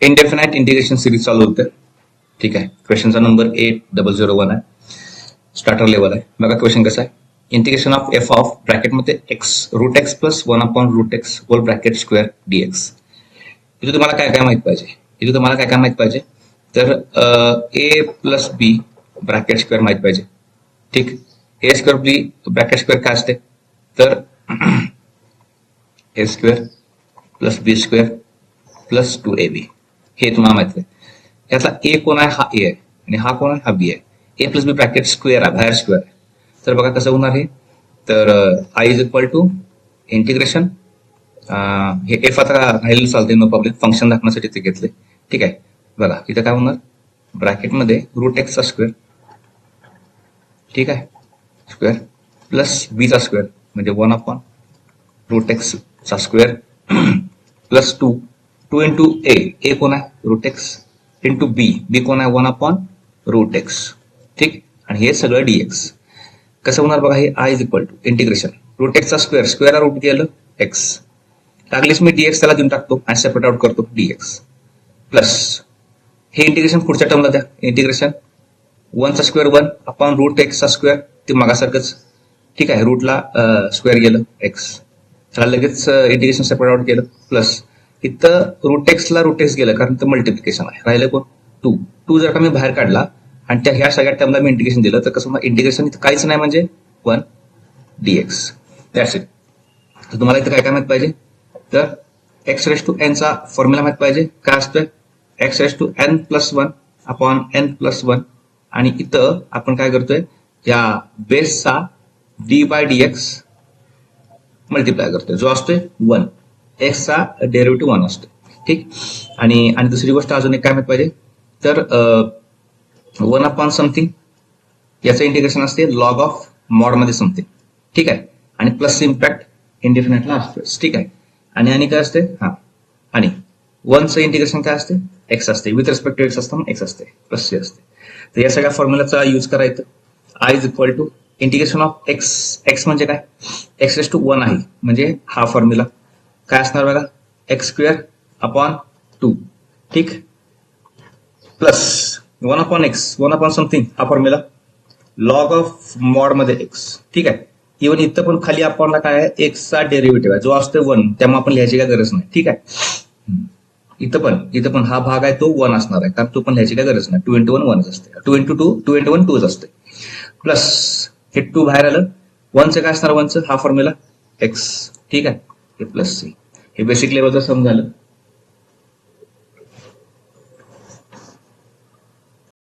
Indefinite integration series चालू होतं. ठीक आहे. क्वेश्चनचा नंबर 8001 आहे. स्टार्टर लेवल आहे. बघा क्वेश्चन कसा आहे. इंटिग्रेशन ऑफ एफ ऑफ ब्रॅकेटमध्ये X root X plus 1/√x whole bracket square dx. इथे तुम्हाला काय काय माहित पाहिजे. तर A plus B bracket square माहित पाहिजे. ठीक. A square B bracket square काय असते. तर A square plus B square plus 2ab हे तुम्हाला माहित आहे. यातला ए कोण आहे, हा ए आहे, आणि हा कोण आहे, हा बी आहे. ए प्लस बी ब्रॅकेट स्क्वेअर आहे, बाहेर स्क्वेअर आहे. तर बघा कसं होणार हे. तर I is equal to integration हे एफ आता राहिलेलं चालते, नो प्रॉब्लेम, फंक्शन दाखवण्यासाठी ते घेतले. ठीक आहे. बघा इथं काय होणार, ब्रॅकेटमध्ये रूट एक्सचा स्क्वेअर, ठीक आहे, स्क्वेअर प्लस बीचा स्क्वेअर म्हणजे 1/√x चा स्क्वेअर प्लस 2 इंटू ए कोण आहे रूट एक्स इंटू बी कोण आहे 1/√x. ठीक. आणि हे सगळं dx कसं होणार बघा. हे I is equal to integration root एक्सचा स्क्वेअर रूट गेलं एक्स, लागलीच मी dx त्याला देऊन टाकतो आणि सेपरेट आउट करतो dx प्लस हे इंटिग्रेशन पुढच्या टर्मला द्या. इंटिग्रेशन 1चा स्क्वेअर 1/√x चा स्क्वेअर ते मागासारखंच. ठीक आहे. रूटला स्क्वेअर गेलं एक्स, त्याला लगेच इंटिग्रेशन सेपरेट आउट केलं प्लस इथं रूट एक्स गेलं कारण इथं मल्टिप्लिकेशन आहे. राहिलं कोण 2 जर का मी बाहेर काढला आणि त्या ह्या सगळ्या टर्मला मी इंटिग्रेशन दिलं तर कसं इंटिग्रेशन इथं काहीच नाही म्हणजे 1 dx. That's it. तर तुम्हाला इथं काय काय माहित पाहिजे. तर x⁻n चा फॉर्म्युला माहित पाहिजे. काय असतोय x⁻n+1/n+1 आणि इथं आपण काय करतोय या बेसचा d/dx मल्टिप्लाय करतोय जो असतोय 1. एक्सचा डेरिव्हेटिव्ह 1 असतो. ठीक. आणि दुसरी गोष्ट अजून एक काय माहित पाहिजे. तर 1/समथिंग याचं इंटिग्रेशन असते लॉग ऑफ मॉड मध्ये समथिंग. ठीक आहे. आणि प्लस इम्पॅक्ट इंडिफिनाइटला असतो. ठीक आहे. आणि काय असते, हा, आणि 1चं इंटिग्रेशन काय असते एक्स असते, विथ रिस्पेक्ट टू एक्स असतं एक्स असते प्लस सी असते. तर या सगळ्या फॉर्म्युलाचा यूज करायचं. I is equal to integration of X म्हणजे काय, x⁻1 आहे म्हणजे हा फॉर्म्युला काय असणार बघा x²/2. ठीक. प्लस 1/समथिंग हा फॉर्म्युला लॉग ऑफ मॉड मध्ये एक्स. ठीक आहे. इव्हन इथं पण खाली आपल्याला काय आहे एक्सचा डेरिव्हेटिव्ह आहे जो असतो 1, त्यामुळे आपण लिहायची काय गरज नाही. ठीक आहे. इथं पण हा भाग आहे तो 1 असणार आहे कारण तो पण लिहायची काय गरज नाही. 2 × 1 1 असते, 2 × 1 2 असते. प्लस हे 2 बाहेर आलं, 1चं काय असणार, 1चं हा फॉर्म्युला एक्स. ठीक आहे. हे प्लस सी. हे बेसिक लेवलचं सम झालं.